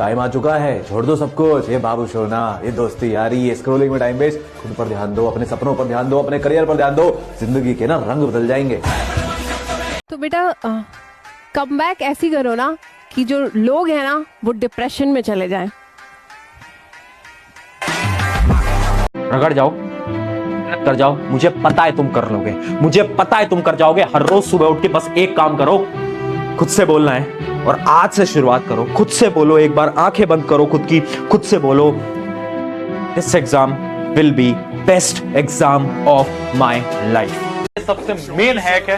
Time आ चुका है, छोड़ दो सब कुछ। ये बाबू सोना, ये दोस्ती यारी, ये स्क्रोलिंग में टाइम वेस्ट। खुद पर ध्यान दो, अपने सपनों पर ध्यान दो, अपने करियर पर ध्यान दो। जिंदगी के ना रंग बदल जाएंगे। तो बेटा कमबैक ऐसी करो ना कि जो लोग हैं ना वो डिप्रेशन में चले जाएं। रगड़ जाओ, कर जाओ, मुझे पता है तुम कर लोगे, मुझे पता है तुम कर जाओगे। हर रोज सुबह उठ के बस एक काम करो, खुद से बोलना है। और आज से शुरुआत करो, खुद से बोलो। एक बार आंखें बंद करो खुद की, खुद से बोलो, this exam will be best exam of my life. सबसे मेन हैक है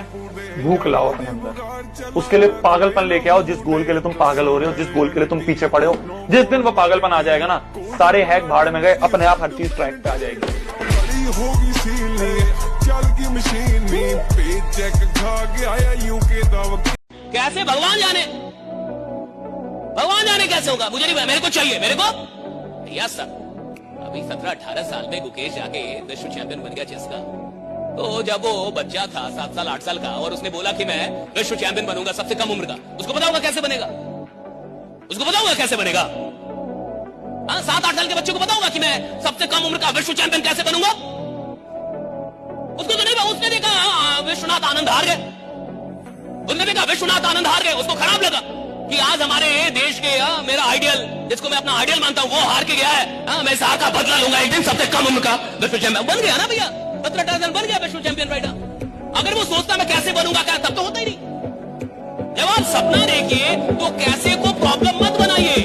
भूख लाओ अपने अंदर। उसके लिए पागलपन लेके आओ, जिस गोल के लिए तुम पागल हो रहे हो, जिस गोल के लिए तुम पीछे पड़े हो। जिस दिन वो पागलपन आ जाएगा ना, सारे हैक भाड़ में गए, अपने आप हर चीज ट्रैक पे आ जाएगी। कैसे भगवान जाने कैसे होगा, मुझे नहीं, मेरे को चाहिए, मेरे को भैया सर। अभी 17-18 साल में गुकेश जाके विश्व चैंपियन बन गया चेस का। तो जब वो बच्चा था 7 साल 8 साल का और उसने बोला कि मैं विश्व चैंपियन बनूंगा सबसे कम उम्र का, उसको पता होगा कैसे बनेगा? उसको पता होगा कैसे बनेगा? 7-8 साल के बच्चे को पता होगा कि मैं सबसे कम उम्र का विश्व चैंपियन कैसे बनूंगा? उसको तो नहीं, उसने देखा विश्वनाथ आनंद हार गए, उसने देखा विश्वनाथ आनंद हार गए, उसको खराब लगा कि आज हमारे देश के मेरा आइडियल, जिसको मैं अपना आइडियल मानता हूं, वो हार के गया है। मैं इस हार का बदला लूंगा एक दिन, सबसे कम उम्र का विश्व चैंपियन बन गया ना भैया। 17-18 साल बन गया विश्व चैंपियन राइटर। अगर वो सोचता मैं कैसे बनूंगा क्या, तब तो होता ही नहीं। जब आप सपना देखिए तो कैसे को प्रॉब्लम मत बनाइए।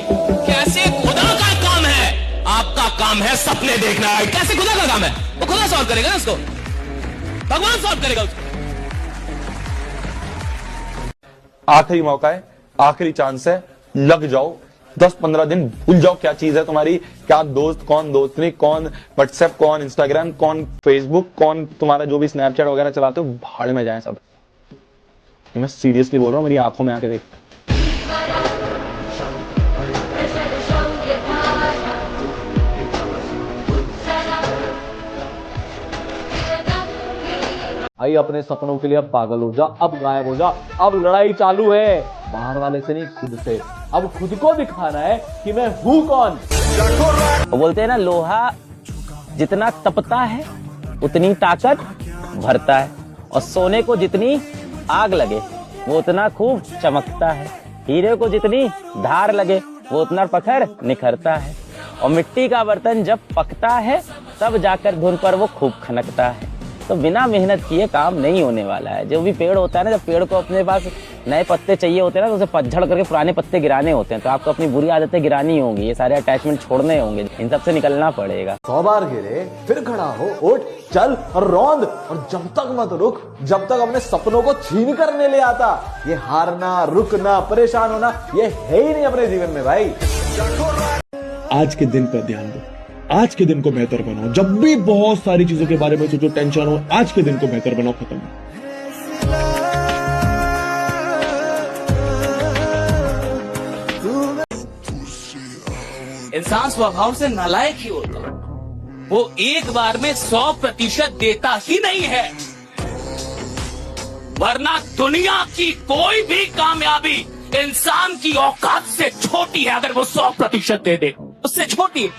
कैसे खुदा का काम है, आपका काम है सपने देखना। कैसे खुदा का काम है, वो खुदा सॉल्व करेगा ना उसको, भगवान सॉल्व करेगा उसको। आखिरी मौका है, आखिरी चांस है, लग जाओ। 10-15 दिन भूल जाओ क्या चीज है तुम्हारी, क्या दोस्त, कौन दोस्त नहीं, कौन व्हाट्सएप, कौन इंस्टाग्राम, कौन फेसबुक, कौन तुम्हारा जो भी स्नैपचैट वगैरह चलाते हो, भाड़ में जाए सब। मैं सीरियसली बोल रहा हूँ, मेरी आंखों में आके देख। भाई अपने सपनों के लिए अब पागल हो जा, अब गायब हो जा। अब लड़ाई चालू है, बाहर वाले से नहीं, खुद से। अब खुद को दिखाना है कि मैं हूं कौन। वो बोलते हैं ना, लोहा जितना तपता है उतनी ताकत भरता है, और सोने को जितनी आग लगे वो उतना खूब चमकता है, हीरे को जितनी धार लगे वो उतना प्रखर निखरता है, और मिट्टी का बर्तन जब पकता है तब जाकर धुन पर वो खूब खनकता है। तो बिना मेहनत किए काम नहीं होने वाला है। जो भी पेड़ होता है ना, जब पेड़ को अपने पास नए पत्ते चाहिए होते हैं ना, तो उसे पतझड़ करके पुराने पत्ते गिराने होते हैं। तो आपको अपनी बुरी आदतें गिरानी होंगी, ये सारे अटैचमेंट छोड़ने होंगे, इन सब से निकलना पड़ेगा। 100 बार गिरे फिर खड़ा हो, उठ, चल और रौंद। और जब तक मत रुक, जब तक अपने सपनों को छीन कर नहीं ले आता। ये हारना, रुकना, परेशान होना, ये है ही नहीं अपने जीवन में भाई। आज के दिन पर ध्यान दो, आज के दिन को बेहतर बनाओ। जब भी बहुत सारी चीजों के बारे में सोचो, टेंशन हो, आज के दिन को बेहतर बनाओ, खत्म। इंसान स्वभाव से नालायक ही होता है, वो एक बार में 100% देता ही नहीं है। वरना दुनिया की कोई भी कामयाबी इंसान की औकात से छोटी है। अगर वो 100% दे दे, उससे छोटी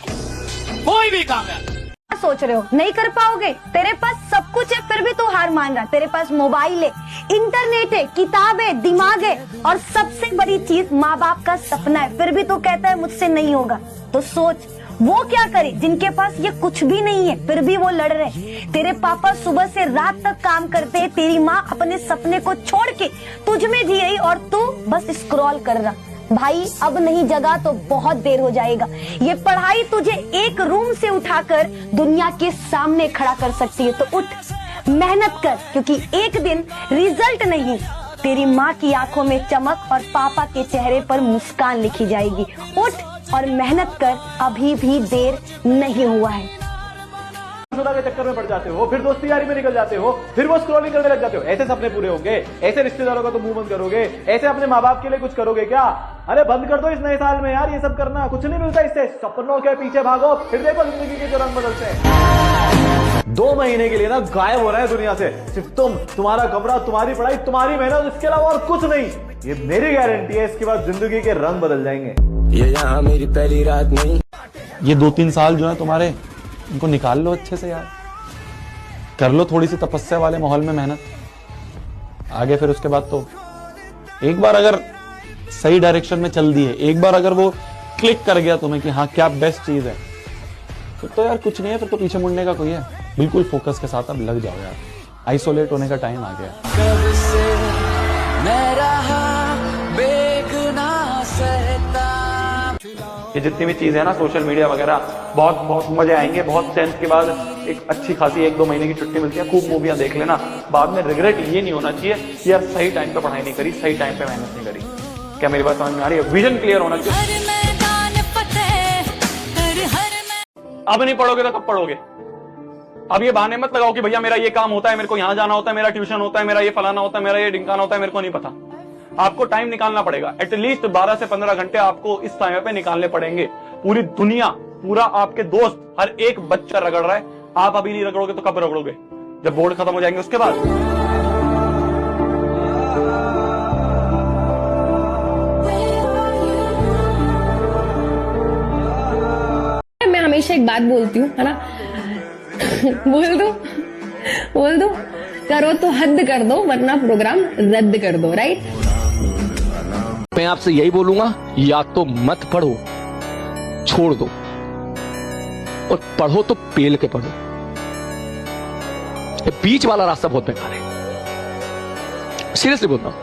कोई भी कामयाबी। सोच रहे हो नहीं कर पाओगे? तेरे पास सब कुछ है फिर भी तू हार मान रहा। तेरे पास मोबाइल है, इंटरनेट है, किताब है, दिमाग है, और सबसे बड़ी चीज माँ बाप का सपना है, फिर भी तू कहता है मुझसे नहीं होगा। तो सोच वो क्या करे जिनके पास ये कुछ भी नहीं है, फिर भी वो लड़ रहे। तेरे पापा सुबह से रात तक काम करते हैं, तेरी माँ अपने सपने को छोड़ के तुझ में जी रही, और तू बस स्क्रॉल कर रहा। भाई अब नहीं जगा तो बहुत देर हो जाएगा। ये पढ़ाई तुझे एक रूम से उठाकर दुनिया के सामने खड़ा कर सकती है। तो उठ, मेहनत कर, क्योंकि एक दिन रिजल्ट नहीं, तेरी माँ की आंखों में चमक और पापा के चेहरे पर मुस्कान लिखी जाएगी। उठ और मेहनत कर, अभी भी देर नहीं हुआ है। के चक्कर में पड़ जाते हो, फिर दोस्ती यारी में निकल जाते हो, फिर वो स्क्रॉलिंग करने लग जाते हो। ऐसे सपने पूरे होंगे? ऐसे रिश्तेदारों का तो मुंह बंद करोगे? ऐसे अपने माँ बाप के लिए कुछ करोगे क्या? अरे बंद कर दो इस नए साल में यार, ये सब करना कुछ नहीं मिलता इससे। सपनों के पीछे भागो, फिर देखो जिंदगी के जो रंग बदलते हैं। 2 महीने के लिए ना गायब हो रहा है दुनिया से, सिर्फ तुम, तुम्हारा कमरा, तुम्हारी पढ़ाई, तुम्हारी मेहनत, इसके अलावा और कुछ नहीं। ये मेरी गारंटी है, इसके बाद जिंदगी के रंग बदल जाएंगे। ये यहाँ मेरी पहली रात नहीं। ये 2-3 साल जो है तुम्हारे, इनको निकाल लो अच्छे से यार, कर लो थोड़ी सी तपस्या वाले माहौल में मेहनत, आगे फिर उसके बाद तो एक बार अगर सही डायरेक्शन में चल दिए, एक बार अगर वो क्लिक कर गया तुम्हें कि हाँ क्या बेस्ट चीज है, तो यार कुछ नहीं है, फिर तो पीछे मुड़ने का कोई है। बिल्कुल फोकस के साथ अब लग जाओ यार, आइसोलेट होने का टाइम आ गया। कब से मैं रहा बेगुना सहता। ये जितनी भी चीजें हैं ना सोशल मीडिया वगैरह, बहुत बहुत मजे आएंगे, बहुत 10th के बाद एक अच्छी खासी 1-2 महीने की छुट्टी मिलती है, खूब मूवियां देख लेना, बाद में रिग्रेट ये नहीं होना चाहिए कि यार सही टाइम पे पढ़ाई नहीं करी, सही टाइम पे मेहनत नहीं करी। क्या मेरी बात समझ में आ रही है? विजन क्लियर होना चाहिए। अब नहीं पढ़ोगे तो कब पढ़ोगे? अब ये बहाने मत लगाओ कि भैया मेरा ये काम होता है, मेरे को यहां जाना होता है, मेरा ट्यूशन होता है, मेरा ये फलाना होता है, मेरा ये ढिंकाना होता है, मेरे को नहीं पता। आपको टाइम निकालना पड़ेगा, एटलीस्ट 12 से 15 घंटे आपको इस टाइम पे निकालने पड़ेंगे। पूरी दुनिया, पूरा आपके दोस्त, हर एक बच्चा रगड़ रहा है, आप अभी नहीं रगड़ोगे तो कब रगड़ोगे? जब बोर्ड खत्म हो जाएंगे उसके बाद। मैं हमेशा एक बात बोलती हूँ, है ना, बोल दो, करो तो हद कर दो वरना प्रोग्राम रद्द कर दो, राइट? मैं आपसे यही बोलूंगा, या तो मत पढ़ो, छोड़ दो, और पढ़ो तो पेल के पढ़ो। ये बीच वाला रास्ता बहुत बेकार है, सीरियसली बोलता हूं।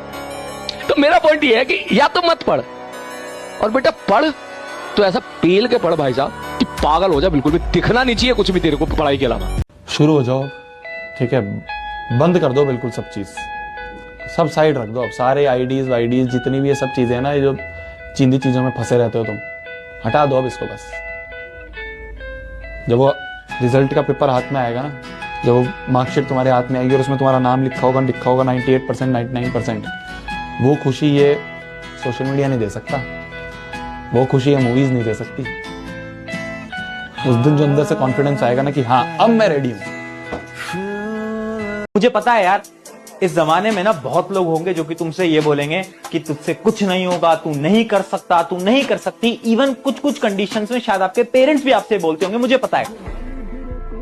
तो मेरा पॉइंट ये है कि या तो मत पढ़, और बेटा पढ़ तो ऐसा पेल के पढ़ भाई साहब कि पागल हो जा, बिल्कुल भी दिखना नहीं चाहिए कुछ भी तेरे को पढ़ाई के अलावा। शुरू हो जाओ, ठीक है, बंद कर दो बिल्कुल सब चीज, सब साइड रख दो। अब सारे आईडीज वाईडीज जितनी भी ये सब चीजें हैं ना, ये जो चींदी चीजों में फंसे रहते हो तुम, हटा दो अब इसको बस। जब वो रिजल्ट का पेपर हाथ में आएगा ना, जब वो मार्कशीट तुम्हारे हाथ में आएगी और उसमें तुम्हारा नाम लिखा होगा 98%, 99%, वो खुशी ये सोशल मीडिया नहीं दे सकता, वो खुशी ये मूवीज नहीं दे सकती। उस दिन जो अंदर से कॉन्फिडेंस आएगा ना कि हाँ अब मैं रेडी हूं। मुझे पता है यार, इस जमाने में ना बहुत लोग होंगे जो कि तुमसे ये बोलेंगे कि तुझसे कुछ नहीं होगा, तू नहीं कर सकता, तू नहीं कर सकती। इवन कुछ कुछ कंडीशंस में शायद आपके पेरेंट्स भी आपसे बोलते होंगे, मुझे पता है।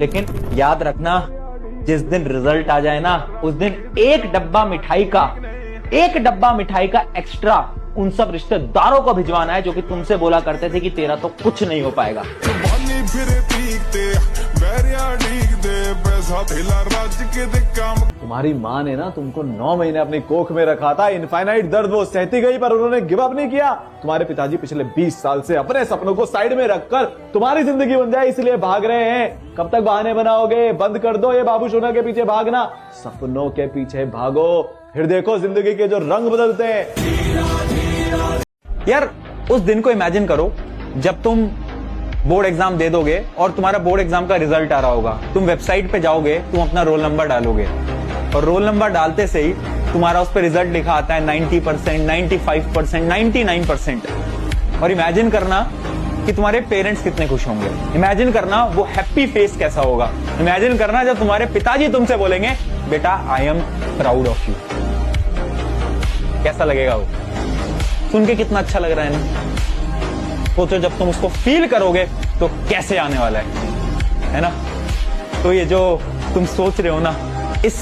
लेकिन याद रखना, जिस दिन रिजल्ट आ जाए ना, उस दिन एक डब्बा मिठाई का एक्स्ट्रा उन सब रिश्तेदारों को भिजवाना है जो कि तुमसे बोला करते थे कि तेरा तो कुछ नहीं हो पाएगा। तुम्हारी माँ ने ना तुमको 9 महीने अपनी कोख में रखा था, इनफाइनाइट दर्द वो सहती गई, पर उन्होंने गिव अप नहीं किया। तुम्हारे पिताजी पिछले 20 साल से अपने सपनों को साइड में रखकर तुम्हारी जिंदगी बन जाए इसलिए भाग रहे हैं। कब तक बहाने बनाओगे? बंद कर दो ये बाबू सोना के पीछे भागना, सपनों के पीछे भागो, फिर देखो जिंदगी के जो रंग बदलते हैं। यार उस दिन को इमेजिन करो जब तुम बोर्ड एग्जाम दे दोगे और तुम्हारा बोर्ड एग्जाम का रिजल्ट आ रहा होगा। तुम वेबसाइट पे जाओगे, तुम अपना रोल नंबर डालोगे और रोल नंबर डालते से ही तुम्हारा उस पर रिजल्ट लिखा आता है 90%, 95%, 99%। और इमेजिन करना कि तुम्हारे पेरेंट्स कितने खुश होंगे, इमेजिन करना वो हैप्पी फेस कैसा होगा, इमेजिन करना जब तुम्हारे पिताजी तुमसे बोलेंगे बेटा I am proud of you, कैसा लगेगा वो? सुन के कितना अच्छा लग रहा है ना? सोचो जब तुम उसको फील करोगे तो कैसे आने वाला है ना? तो ये जो तुम सोच रहे हो ना, इस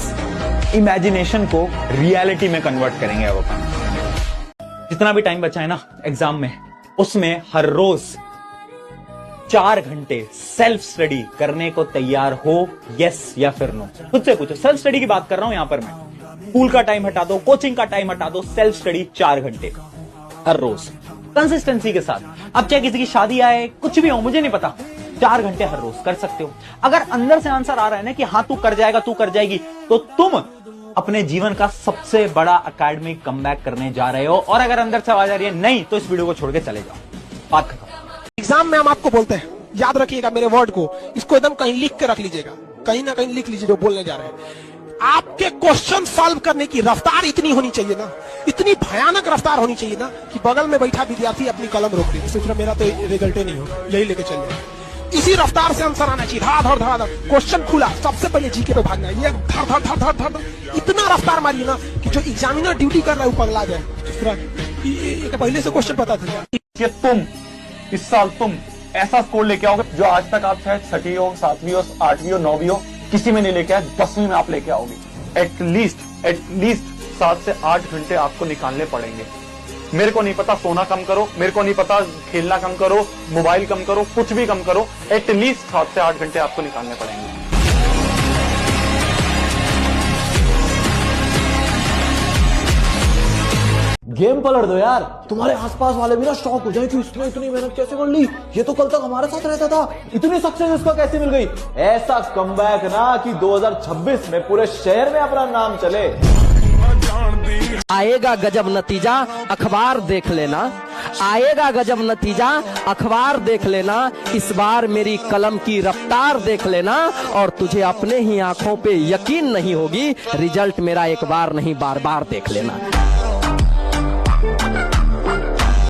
इमेजिनेशन को रियलिटी में कन्वर्ट करेंगे अब अपन। जितना भी टाइम बचा है ना एग्जाम में, उसमें हर रोज 4 घंटे सेल्फ स्टडी करने को तैयार हो, यस या फिर नो? खुद से पूछो। सेल्फ स्टडी की बात कर रहा हूं यहां पर मैं। स्कूल का टाइम हटा दो, कोचिंग का टाइम हटा दो, सेल्फ स्टडी 4 घंटे हर रोज कंसिस्टेंसी के साथ। अब चाहे किसी की शादी आए, कुछ भी हो, मुझे नहीं पता, 4 घंटे हर रोज कर सकते हो। अगर अंदर से आंसर आ रहा है ना कि हाँ तू कर जाएगा, तू कर जाएगी, तो तुम अपने जीवन का सबसे बड़ा एकेडमिक कमबैक करने जा रहे हो। और अगर अंदर से आवाज आ रही है नहीं, तो इस वीडियो को छोड़ के चले जाओ, बात खत्म। एग्जाम में हम आपको बोलते हैं, याद रखिएगा मेरे वर्ड को, इसको एकदम कहीं लिख के रख लीजिएगा, कहीं ना कहीं लिख लीजिए जो बोलने जा रहे हैं। आपके क्वेश्चन सॉल्व करने की रफ्तार इतनी होनी चाहिए ना, इतनी भयानक रफ्तार होनी चाहिए ना कि बगल में बैठा विद्यार्थी अपनी कलम रोक दे, सोच रहा मेरा तो रिजल्ट ही नहीं होगा, यही लेके चल जाए। इसी रफ्तार से आंसर आना चाहिए, धड़ाधड़ धड़ाधड़। क्वेश्चन खुला, सबसे पहले जीके पे भागना है, ये धड़ धड़ धड़ धड़ धड़, इतना रफ्तार मारिए ना कि जो एग्जामिनर ड्यूटी कर रहा है वो पगला जाए। पहले से क्वेश्चन पता था। कि इस साल तुम ऐसा स्कोर लेके आओगे जो आज तक आप शायद 6वीं हो, 7वीं हो, 8वीं हो, 9वीं हो, किसी में नहीं लेके आए, 10वीं में आप लेके आओगे। एटलीस्ट 7 से 8 घंटे आपको निकालने पड़ेंगे। मेरे को नहीं पता, सोना कम करो, मेरे को नहीं पता, खेलना कम करो, मोबाइल कम करो, कुछ भी कम करो, एटलीस्ट 7 से 8 घंटे आपको निकालने पड़ेंगे। गेम पलट दो यार, तुम्हारे आसपास वाले भी ना शॉक हो जाए कि इसने इतनी मेहनत कैसे कर ली, ये तो कल तक हमारे साथ रहता था, इतनी सक्सेस इसको कैसे मिल गई। ऐसा कमबैक ना कि 2026 में पूरे शहर में अपना नाम चले। आएगा गजब नतीजा, अखबार देख लेना। आएगा गजब नतीजा, अखबार देख लेना। इस बार मेरी कलम की रफ्तार देख लेना और तुझे अपने ही आंखों पे यकीन नहीं होगी। रिजल्ट मेरा एक बार नहीं बार बार देख लेना।